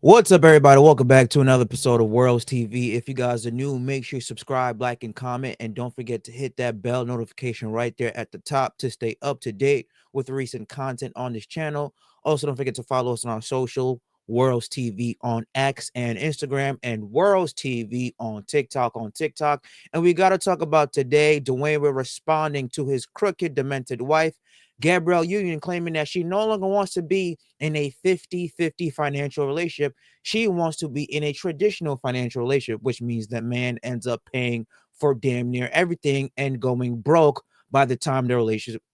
What's up, everybody? Welcome back to another episode of Worlds TV. If you guys are new, make sure you subscribe, like, and comment. And don't forget to hit that bell notification right there at the top to stay up to date with recent content on this channel. Also, don't forget to follow us on our social, Worlds TV on X and Instagram, and Worlds TV on TikTok. And we got to talk about today, Dwayne, we're responding to his crooked, demented wife, Gabrielle Union, claiming that she no longer wants to be in a 50-50 financial relationship. She wants to be in a traditional financial relationship, which means that man ends up paying for damn near everything and going broke by the time the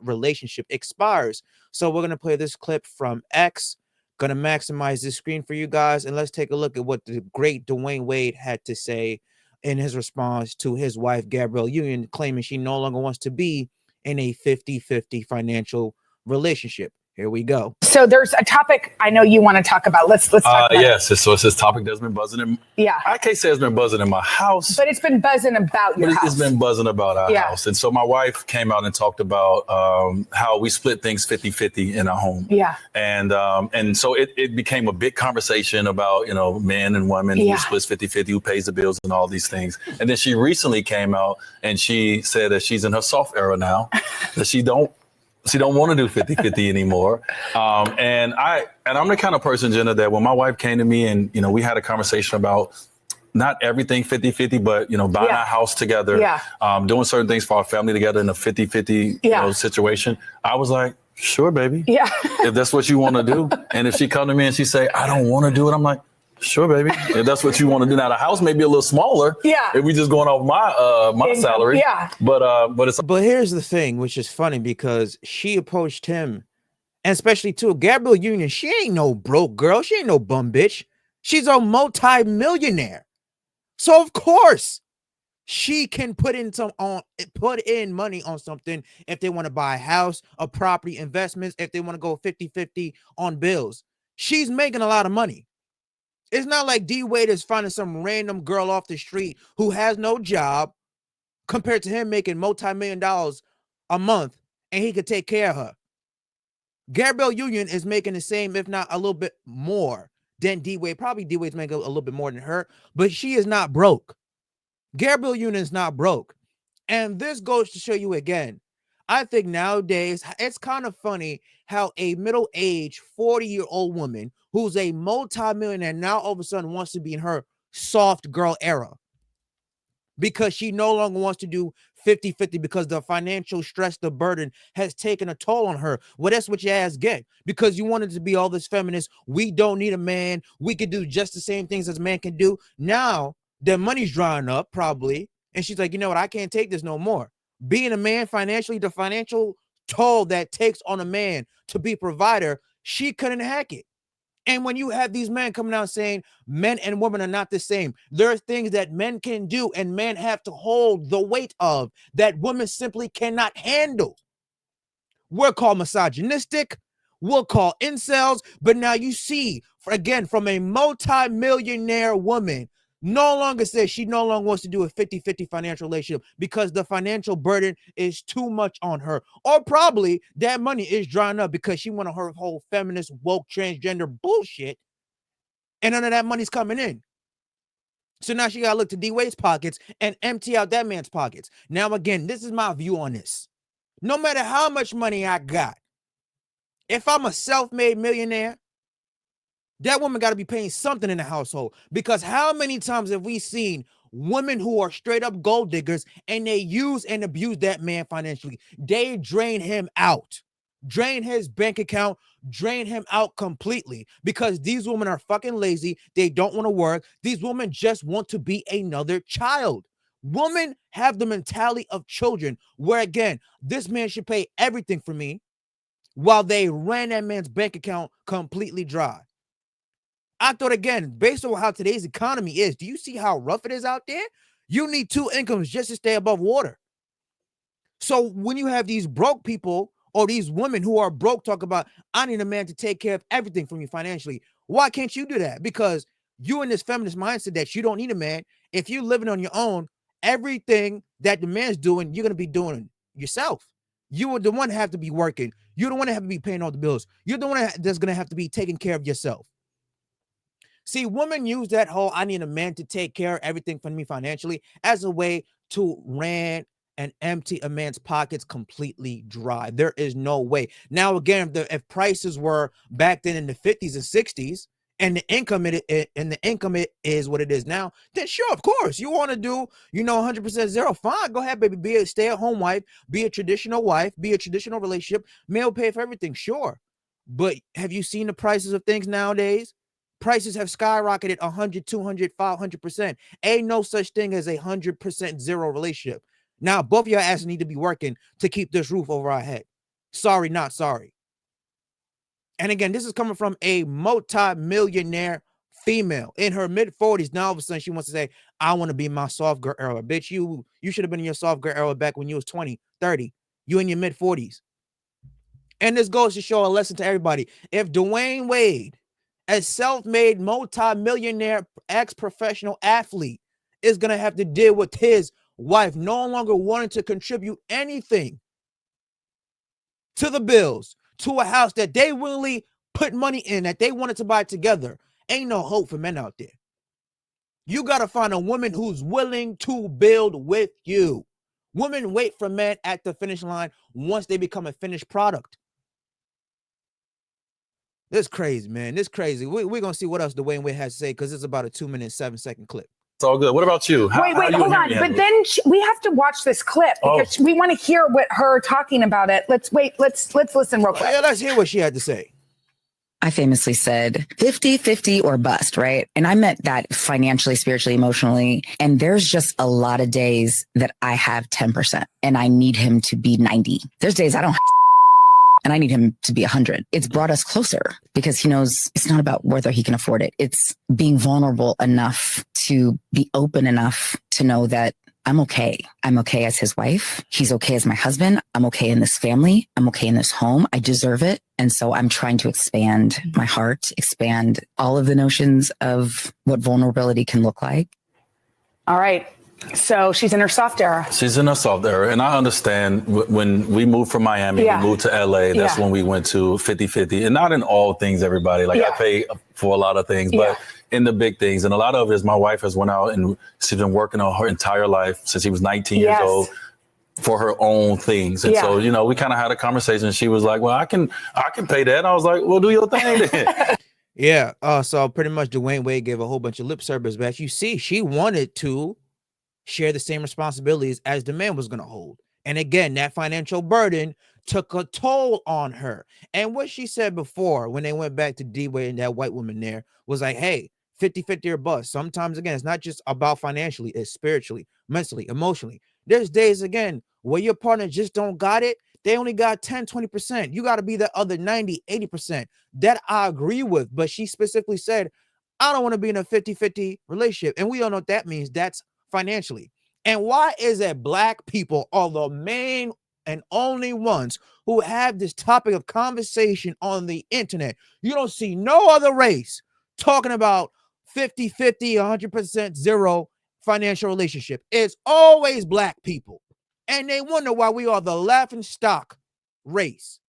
relationship expires. So we're going to play this clip from X. Going to maximize this screen for you guys, and let's take a look at what the great Dwayne Wade had to say in his response to his wife, Gabrielle Union, claiming she no longer wants to be in a 50-50 financial relationship. Here we go. So there's a topic I know you want to talk about. Let's talk about yes, so it's this topic that's been buzzing in. Yeah. I can't say it's been buzzing in my house, But it's been buzzing about your house. It's been buzzing about our house. And so my wife came out and talked about how we split things 50-50 in our home. Yeah. And so it became a big conversation about, men and women who splits 50-50, who pays the bills and all these things. And then she recently came out and she said that she's in her soft era now, that she don't want to do 50-50 anymore. And I'm the kind of person, Jenna, that when my wife came to me and, we had a conversation about not everything 50-50, but, buying our house together, doing certain things for our family together in a 50-50 situation, I was like, sure, baby. Yeah. If that's what you want to do. And if she come to me and she say, I don't want to do it, I'm like, sure, baby. If that's what you want to do. Now the house may be a little smaller. Yeah. If we just going off my salary. Yeah. But here's the thing, which is funny because she approached him, and especially too, Gabrielle Union. She ain't no broke girl. She ain't no bum bitch. She's a multi-millionaire. So of course she can put in money on something if they want to buy a house, a property, investments, if they want to go 50-50 on bills. She's making a lot of money. It's not like D Wade is finding some random girl off the street who has no job compared to him making multi-million dollars a month and he could take care of her. Gabrielle Union is making the same, if not a little bit more than D Wade. Probably D Wade's making a little bit more than her, but she is not broke. Gabrielle Union is not broke. And this goes to show you again, I think nowadays it's kind of funny how a middle-aged 40-year-old woman who's a multi-millionaire now all of a sudden wants to be in her soft girl era because she no longer wants to do 50-50 because the financial stress, the burden has taken a toll on her. Well, that's what your ass get because you wanted to be all this feminist. We don't need a man. We could do just the same things as a man can do. Now the money's drying up probably. And she's like, you know what? I can't take this no more. Being a man financially, the financial toll that takes on a man to be a provider, she couldn't hack it. And when you have these men coming out saying men and women are not the same, there are things that men can do and men have to hold the weight of that women simply cannot handle. We're called misogynistic. We'll call incels. But now you see, again, from a multi-millionaire woman, no longer says she no longer wants to do a 50-50 financial relationship because the financial burden is too much on her. Or probably that money is drying up because she went on her whole feminist, woke, transgender bullshit. And none of that money's coming in. So now she got to look to D Wade's pockets and empty out that man's pockets. Now, again, this is my view on this. No matter how much money I got, if I'm a self-made millionaire, that woman got to be paying something in the household because how many times have we seen women who are straight up gold diggers and they use and abuse that man financially? They drain him out, drain his bank account, drain him out completely because these women are fucking lazy. They don't want to work. These women just want to be another child. Women have the mentality of children where, again, this man should pay everything for me while they ran that man's bank account completely dry. I thought, again, based on how today's economy is, do you see how rough it is out there? You need two incomes just to stay above water. So when you have these broke people or these women who are broke talk about, I need a man to take care of everything from you financially. Why can't you do that? Because you in this feminist mindset that you don't need a man. If you're living on your own, everything that the man's doing, you're going to be doing yourself. You are the one that have to be working. You're the one that have to be paying all the bills. You're the one that's going to have to be taking care of yourself. See, women use that whole "I need a man to take care of everything for me financially" as a way to rant and empty a man's pockets completely dry. There is no way. Now, again, if prices were back then in the 50s and 60s, and the income is what it is now, then sure, of course, you want to do 100% zero. Fine, go ahead, baby. Be a stay-at-home wife, be a traditional wife, be a traditional relationship. Man will pay for everything, sure. But have you seen the prices of things nowadays? Prices have skyrocketed 100, 200, 500%. Ain't no such thing as 100% zero relationship. Now, both of your asses need to be working to keep this roof over our head. Sorry, not sorry. And again, this is coming from a multi-millionaire female in her mid-40s. Now, all of a sudden, she wants to say, I want to be my soft girl era. Bitch, you should have been in your soft girl era back when you was 20, 30. You in your mid-40s. And this goes to show a lesson to everybody. If Dwayne Wade, a self-made multi-millionaire ex-professional athlete, is going to have to deal with his wife no longer wanting to contribute anything to the bills, to a house that they willingly put money in, that they wanted to buy together, ain't no hope for men out there. You got to find a woman who's willing to build with you. Women wait for men at the finish line once they become a finished product. This is crazy, man. This is crazy. We're going to see what else Dwayne Wade has to say, because it's about a 2-minute, 7-second clip. It's all good. What about you? Wait, hold on. But then we have to watch this clip because we want to hear what her talking about it. Let's listen real quick. Yeah, let's hear what she had to say. I famously said 50-50 or bust, right? And I meant that financially, spiritually, emotionally. And there's just a lot of days that I have 10% and I need him to be 90. There's days I don't have and I need him to be 100. It's brought us closer because he knows it's not about whether he can afford it. It's being vulnerable enough to be open enough to know that I'm okay. I'm okay as his wife. He's okay as my husband. I'm okay in this family. I'm okay in this home. I deserve it. And so I'm trying to expand my heart, expand all of the notions of what vulnerability can look like. All right. So she's in her soft era. She's in her soft era. And I understand when we moved from Miami, we moved to LA, that's when we went to 50-50. And not in all things, everybody. Like I pay for a lot of things, but in the big things. And a lot of it is my wife has went out and she's been working on her entire life since she was 19 years old for her own things. And so, we kind of had a conversation. She was like, well, I can pay that. And I was like, well, do your thing then. So pretty much Dwayne Wade gave a whole bunch of lip service back. You see, she wanted to share the same responsibilities as the man was going to hold. And again, that financial burden took a toll on her. And what she said before when they went back to D-Wade and that white woman there was like, hey, 50-50 or bust. Sometimes, again, it's not just about financially, it's spiritually, mentally, emotionally. There's days, again, where your partner just don't got it. They only got 10, 20%. You got to be the other 90, 80%. That I agree with. But she specifically said, I don't want to be in a 50-50 relationship. And we all know what that means. That's financially. And why is it Black people are the main and only ones who have this topic of conversation on the internet? You don't see no other race talking about 50-50, 100% zero financial relationship. It's always Black people. And they wonder why we are the laughing stock race.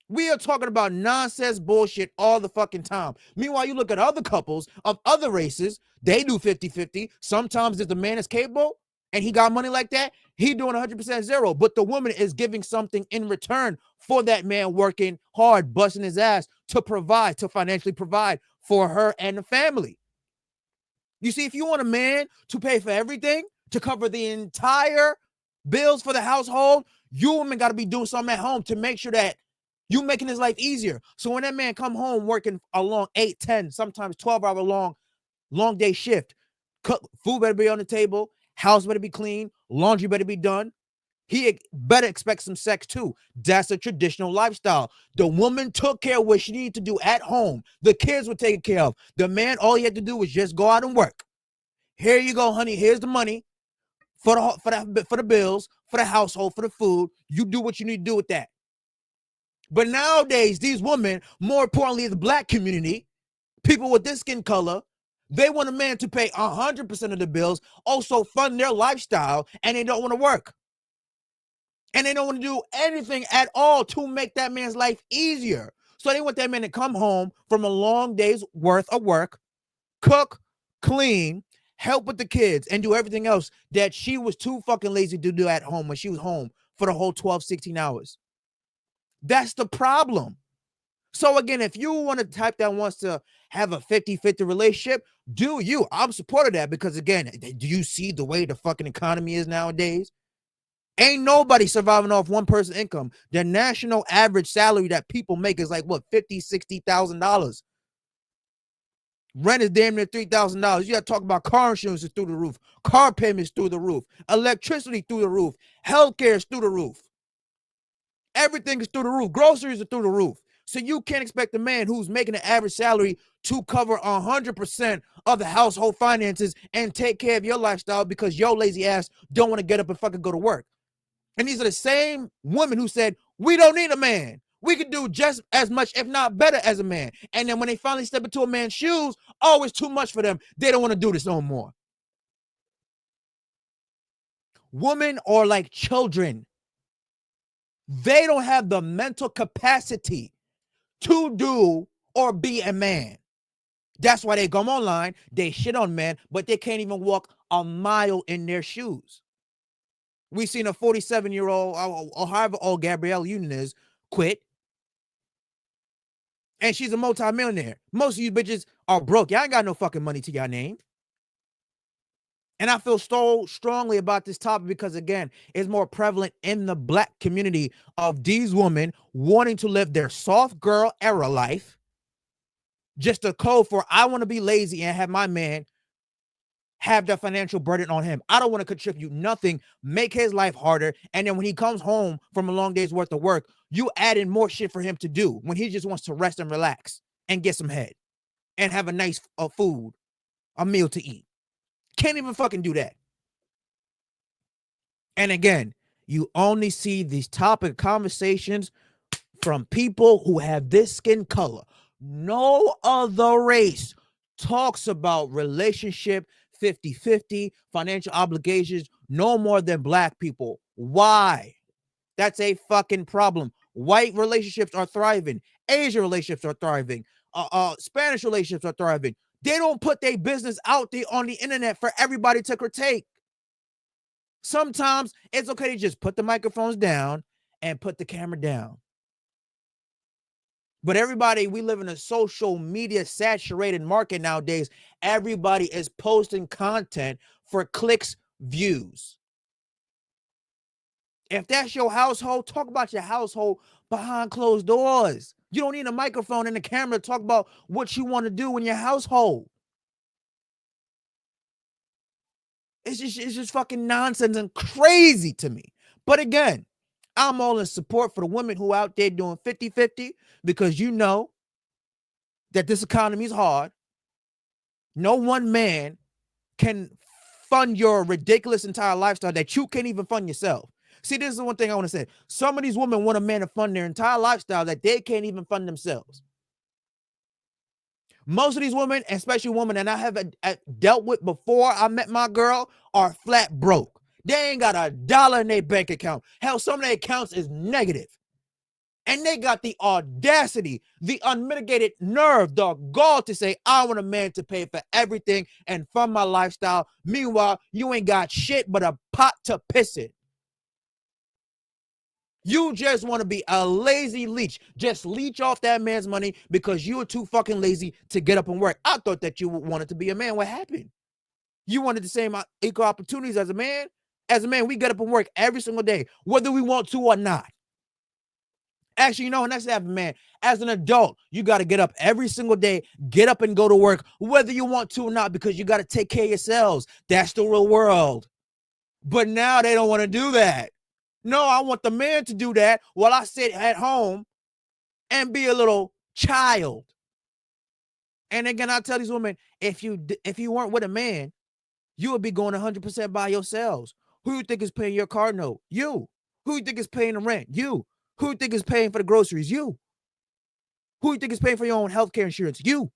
We are talking about nonsense bullshit all the fucking time. Meanwhile, you look at other couples of other races, they do 50-50. Sometimes if the man is capable and he got money like that, he doing 100% zero. But the woman is giving something in return for that man working hard, busting his ass to provide, to financially provide for her and the family. You see, if you want a man to pay for everything, to cover the entire bills for the household, you women got to be doing something at home to make sure that you making his life easier. So when that man come home working a long 8, 10, sometimes 12-hour long day shift, food better be on the table, house better be clean, laundry better be done. He better expect some sex too. That's a traditional lifestyle. The woman took care of what she needed to do at home. The kids were taken care of. The man, all he had to do was just go out and work. Here you go, honey. Here's the money for the bills, for the household, for the food. You do what you need to do with that. But nowadays, these women, more importantly, the Black community, people with this skin color, they want a man to pay 100% of the bills, also fund their lifestyle, and they don't want to work. And they don't want to do anything at all to make that man's life easier. So they want that man to come home from a long day's worth of work, cook, clean, help with the kids, and do everything else that she was too fucking lazy to do at home when she was home for the whole 12, 16 hours. That's the problem. So again, if you want to type that wants to have a 50-50 relationship, do you. I'm supportive of that because again, do you see the way the fucking economy is nowadays? Ain't nobody surviving off one person's income. The national average salary that people make is like what, $50,000-$60,000. Rent is damn near $3,000. You got to talk about car insurance is through the roof, car payments through the roof, electricity through the roof, healthcare is through the roof. Everything is through the roof. Groceries are through the roof. So you can't expect a man who's making an average salary to cover 100% of the household finances and take care of your lifestyle because your lazy ass don't want to get up and fucking go to work. And these are the same women who said, we don't need a man. We could do just as much, if not better, as a man. And then when they finally step into a man's shoes, oh, it's too much for them. They don't want to do this no more. Women are like children. They don't have the mental capacity to do or be a man. That's why they come online, they shit on men, but they can't even walk a mile in their shoes. We seen a 47-year-old, or however old Gabriella Union is, quit. And she's a multi-millionaire. Most of you bitches are broke. Y'all ain't got no fucking money to your name. And I feel so strongly about this topic because, again, it's more prevalent in the black community of these women wanting to live their soft girl era life. Just a code for, I want to be lazy and have my man have the financial burden on him. I don't want to contribute nothing, make his life harder. And then when he comes home from a long day's worth of work, you add in more shit for him to do when he just wants to rest and relax and get some head and have a nice food, a meal to eat. Can't even fucking do that. And again, you only see these topic conversations from people who have this skin color. No other race talks about relationship 50-50, financial obligations, no more than black people. Why? That's a fucking problem. White relationships are thriving. Asian relationships are thriving. Spanish relationships are thriving. They don't put their business out there on the internet for everybody to critique. Sometimes it's okay to just put the microphones down and put the camera down. But everybody, we live in a social media saturated market nowadays. Everybody is posting content for clicks, views. If that's your household, talk about your household behind closed doors. You don't need a microphone and a camera to talk about what you want to do in your household. It's just fucking nonsense and crazy to me. But again, I'm all in support for the women who are out there doing 50-50 because you know that this economy is hard. No one man can fund your ridiculous entire lifestyle that you can't even fund yourself. See, this is one thing I want to say. Some of these women want a man to fund their entire lifestyle that they can't even fund themselves. Most of these women, especially women that I have dealt with before I met my girl, are flat broke. They ain't got $1 in their bank account. Hell, some of their accounts is negative. And they got the audacity, the unmitigated nerve, the gall to say, I want a man to pay for everything and fund my lifestyle. Meanwhile, you ain't got shit but a pot to piss in. You just want to be a lazy leech. Just leech off that man's money because you were too fucking lazy to get up and work. I thought that you wanted to be a man. What happened? You wanted the same equal opportunities as a man? As a man, we get up and work every single day, whether we want to or not. Actually, you know, and that's that, man. As an adult, you got to get up every single day, get up and go to work, whether you want to or not, because you got to take care of yourselves. That's the real world. But now they don't want to do that. No, I want the man to do that while I sit at home and be a little child. And again, I tell these women, if you weren't with a man, you would be going 100% by yourselves. Who you think is paying your car note? You. Who you think is paying the rent? You. Who you think is paying for the groceries? You. Who you think is paying for your own healthcare insurance? You.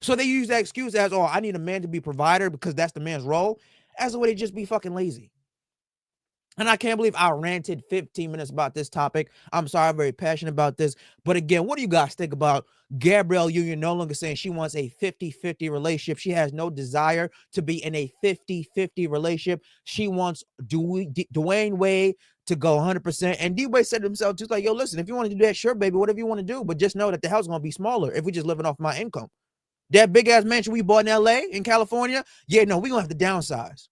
So they use that excuse as, oh, I need a man to be provider because that's the man's role, as a way to just be fucking lazy. And I can't believe I ranted 15 minutes about this topic. I'm sorry, I'm very passionate about this. But again, what do you guys think about Gabrielle Union no longer saying she wants a 50-50 relationship? She has no desire to be in a 50-50 relationship. She wants Dwayne Wade to go 100%. And D-Wade said to himself, just like, yo, listen, if you want to do that, sure, baby, whatever you want to do. But just know that the house is going to be smaller if we just living off my income. That big-ass mansion we bought in L.A., in California, yeah, no, we're going to have to downsize.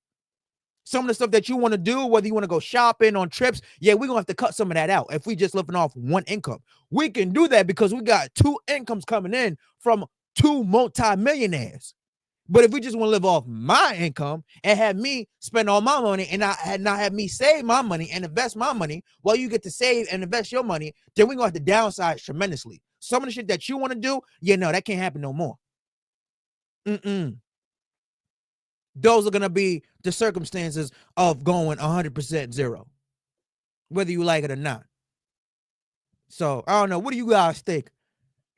Some of the stuff that you want to do, whether you want to go shopping on trips, yeah, we're going to have to cut some of that out if we just living off one income. We can do that because we got two incomes coming in from two multimillionaires. But if we just want to live off my income and have me spend all my money and not have me save my money and invest my money while you get to save and invest your money, then we're going to have to downsize tremendously. Some of the shit that you want to do, yeah, no, that can't happen no more. Those are going to be the circumstances of going 100% zero, whether you like it or not. So, I don't know. What do you guys think?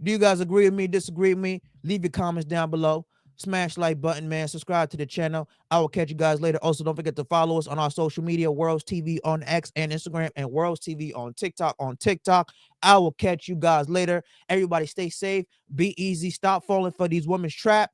Do you guys agree with me, disagree with me? Leave your comments down below. Smash like button, man. Subscribe to the channel. I will catch you guys later. Also, don't forget to follow us on our social media, Worlds TV on X and Instagram, and Worlds TV on TikTok. I will catch you guys later. Everybody stay safe. Be easy. Stop falling for these women's trap.